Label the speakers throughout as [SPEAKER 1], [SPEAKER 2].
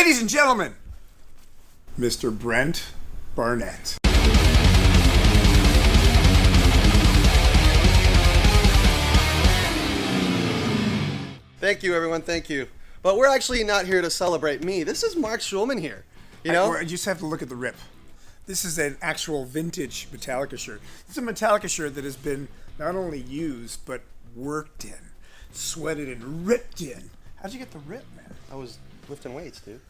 [SPEAKER 1] Ladies and gentlemen, Mr. Brent Barnett.
[SPEAKER 2] Thank you, everyone. Thank you. But we're actually not here to celebrate me. This is Mark Schulman here. You know?
[SPEAKER 1] You just have to look at the rip. This is an actual vintage Metallica shirt. It's a Metallica shirt that has been not only used, but worked in, sweated and ripped in. How'd you get the rip, man?
[SPEAKER 2] I was lifting weights, dude.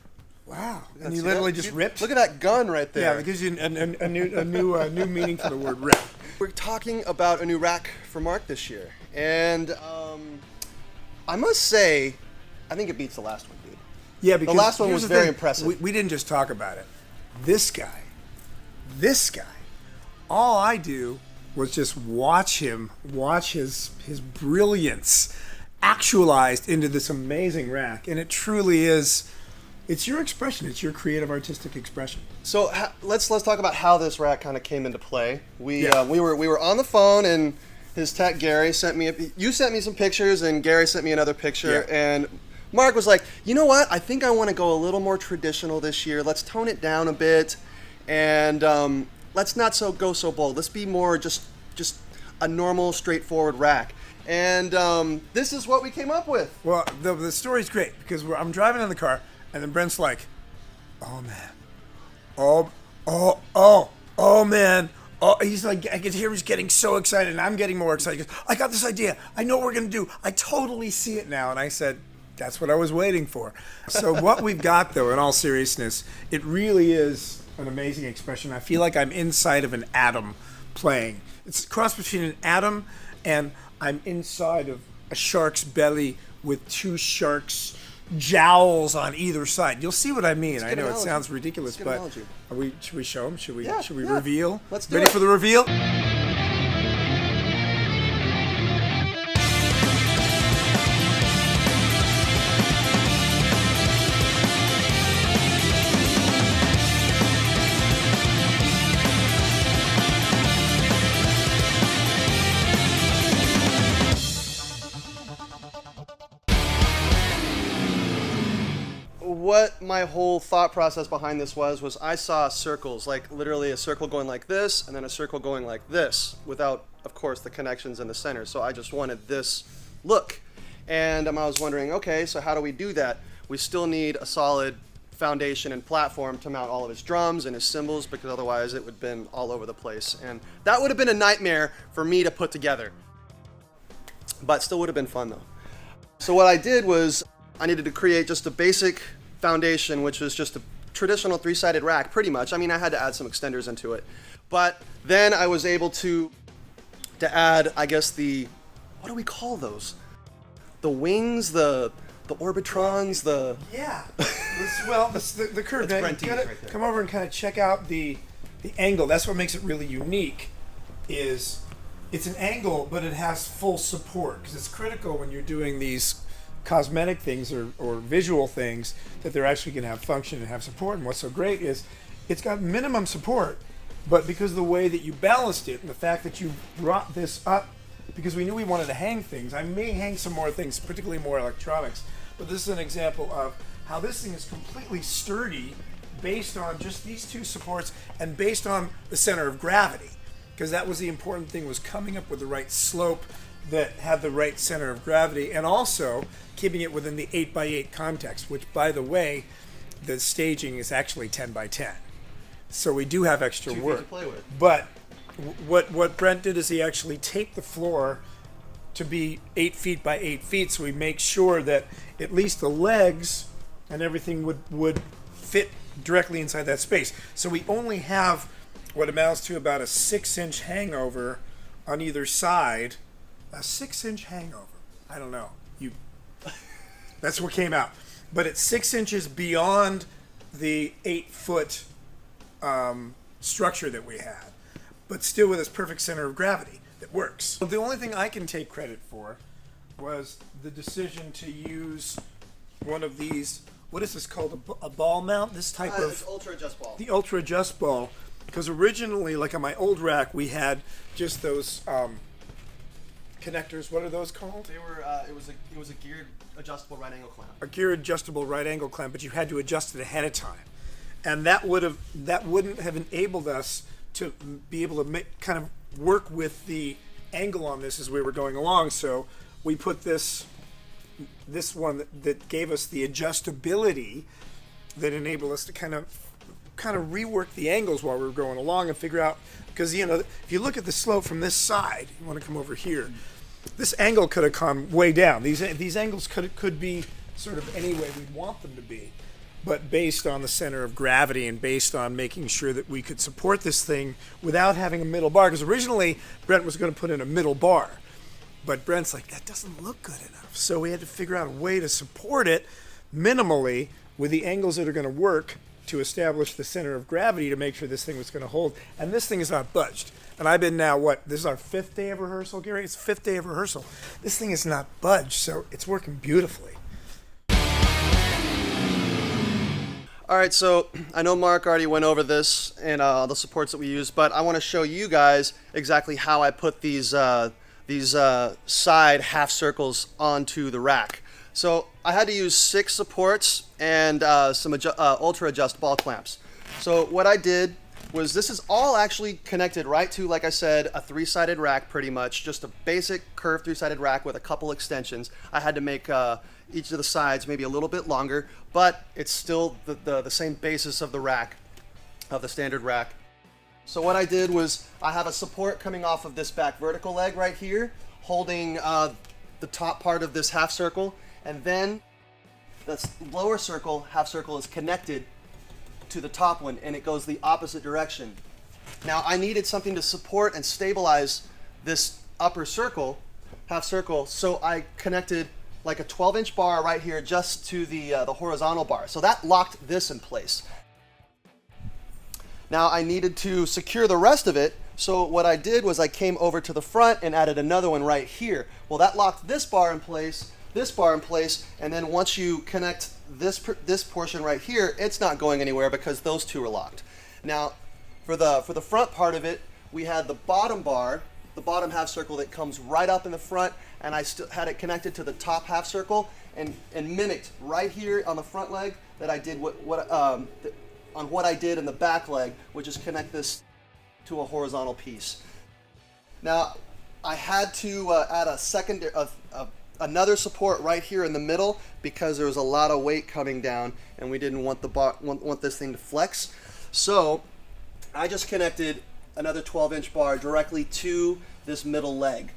[SPEAKER 1] Wow. And you literally just ripped?
[SPEAKER 2] Look at that gun right there.
[SPEAKER 1] Yeah, it gives you a new meaning for the word rip.
[SPEAKER 2] We're talking about a new rack for Mark this year. And I must say, I think it beats the last one, dude.
[SPEAKER 1] Yeah, because
[SPEAKER 2] the last one was very impressive.
[SPEAKER 1] We didn't just talk about it. This guy, all I do was just watch his brilliance actualized into this amazing rack. And it truly is, it's your expression. It's your creative artistic expression.
[SPEAKER 2] So let's talk about how this rack kind of came into play. We were on the phone, and his tech Gary sent me you sent me some pictures, and Gary sent me another picture, and Mark was like, you know what? I think I want to go a little more traditional this year. Let's tone it down a bit, and let's not go so bold. Let's be more just a normal, straightforward rack. And this is what we came up with.
[SPEAKER 1] Well, the story's great because I'm driving in the car, and then Brent's like, "Oh man, oh man." Oh, he's like, I could hear he's getting so excited, and I'm getting more excited. He goes, I got this idea. I know what we're going to do. I totally see it now. And I said, that's what I was waiting for. So what we've got, though, in all seriousness, it really is an amazing expression. I feel like I'm inside of an atom playing. It's a cross between an atom and I'm inside of a shark's belly with two sharks' jowls on either side. You'll see what I mean. I know
[SPEAKER 2] analogy.
[SPEAKER 1] It sounds ridiculous, but should we show them? Should we reveal?
[SPEAKER 2] Let's do it.
[SPEAKER 1] Ready for the reveal?
[SPEAKER 2] What my whole thought process behind this was I saw circles, like literally a circle going like this and then a circle going like this without, of course, the connections in the center. So I just wanted this look. And I was wondering, okay, so how do we do that? We still need a solid foundation and platform to mount all of his drums and his cymbals, because otherwise it would have been all over the place. And that would have been a nightmare for me to put together. But still would have been fun, though. So what I did was I needed to create just a basic foundation, which was just a traditional three-sided rack, pretty much. I mean, I had to add some extenders into it. But then I was able to add, I guess, what do we call those? The wings, the orbitrons, the...
[SPEAKER 1] Yeah. The curve.
[SPEAKER 2] That's Brent right there.
[SPEAKER 1] Come over and kind of check out the angle. That's what makes it really unique, is it's an angle, but it has full support, because it's critical when you're doing these cosmetic things or visual things that they're actually going to have function and have support. And what's so great is it's got minimum support, but because of the way that you balanced it and the fact that you brought this up, because we knew we wanted to hang things. I may hang some more things, particularly more electronics, but this is an example of how this thing is completely sturdy based on just these two supports and based on the center of gravity, because that was the important thing, was coming up with the right slope that had the right center of gravity, and also keeping it within the 8x8 context, which, by the way, the staging is actually 10x10. So we do have extra work.
[SPEAKER 2] To play with.
[SPEAKER 1] But what Brent did is he actually taped the floor to be 8 feet by 8 feet, so we make sure that at least the legs and everything would fit directly inside that space. So we only have what amounts to about a 6-inch hangover on either side. A 6-inch hangover. I don't know. That's what came out. But it's 6 inches beyond the 8-foot structure that we had, but still with this perfect center of gravity that works. The only thing I can take credit for was the decision to use one of these, what is this called, a ball mount? This type of...
[SPEAKER 2] Ultra Adjust ball.
[SPEAKER 1] The Ultra Adjust ball. Because originally, like on my old rack, we had just those... connectors. What are those called?
[SPEAKER 2] They were. It was a geared adjustable right angle clamp.
[SPEAKER 1] A gear adjustable right angle clamp, but you had to adjust it ahead of time, and that wouldn't have enabled us to be able to kind of work with the angle on this as we were going along. So we put this one that gave us the adjustability that enabled us to kind of rework the angles while we were going along and figure out, because if you look at the slope from this side, you want to come over here. This angle could have come way down. These angles could be sort of any way we want them to be, but based on the center of gravity and based on making sure that we could support this thing without having a middle bar. Because originally Brent was going to put in a middle bar, but Brent's like, that doesn't look good enough. So we had to figure out a way to support it minimally with the angles that are going to work to establish the center of gravity to make sure this thing was going to hold. And this thing is not budged. And I've been now, this is our 5th day of rehearsal, Gary? It's 5th day of rehearsal. This thing is not budged, so it's working beautifully.
[SPEAKER 2] All right, so I know Mark already went over this and the supports that we use, but I want to show you guys exactly how I put these side half circles onto the rack. So I had to use 6 supports and some ultra adjust ball clamps. So what I did was, this is all actually connected right to, like I said, a 3-sided rack pretty much, just a basic curved 3-sided rack with a couple extensions. I had to make each of the sides maybe a little bit longer, but it's still the same basis of the rack, of the standard rack. So what I did was, I have a support coming off of this back vertical leg right here, holding the top part of this half circle, and then this lower circle, half circle, is connected to the top one, and it goes the opposite direction. Now I needed something to support and stabilize this upper circle, half circle, so I connected like a 12-inch bar right here just to the horizontal bar. So that locked this in place. Now I needed to secure the rest of it, so what I did was I came over to the front and added another one right here. Well, that locked this bar in place, and then once you connect this portion right here, it's not going anywhere because those two are locked. Now, for the front part of it, we had the bottom bar, the bottom half circle that comes right up in the front, and I still had it connected to the top half circle and mimicked right here on the front leg that I did on what I did in the back leg, which is connect this to a horizontal piece. Now, I had to add another support right here in the middle because there was a lot of weight coming down and we didn't want want this thing to flex. So I just connected another 12-inch bar directly to this middle leg.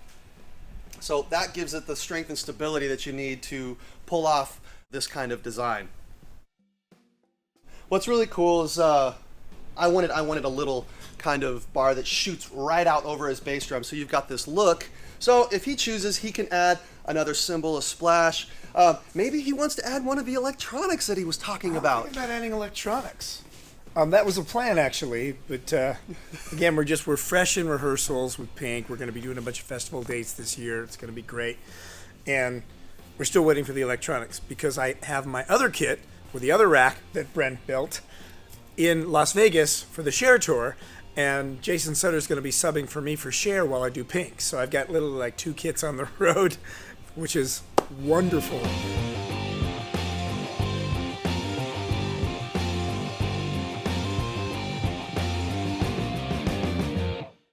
[SPEAKER 2] So that gives it the strength and stability that you need to pull off this kind of design. What's really cool is I wanted a little kind of bar that shoots right out over his bass drum, so you've got this look. So if he chooses, he can add another cymbal, a splash. Maybe he wants to add one of the electronics that he was talking about.
[SPEAKER 1] Think about adding electronics. That was a plan, actually, but again, we're fresh in rehearsals with Pink. We're going to be doing a bunch of festival dates this year. It's going to be great, and we're still waiting for the electronics because I have my other kit with the other rack that Brent built in Las Vegas for the Cher tour, and Jason Sutter's going to be subbing for me for Cher while I do Pink. So I've got literally like 2 kits on the road, which is wonderful.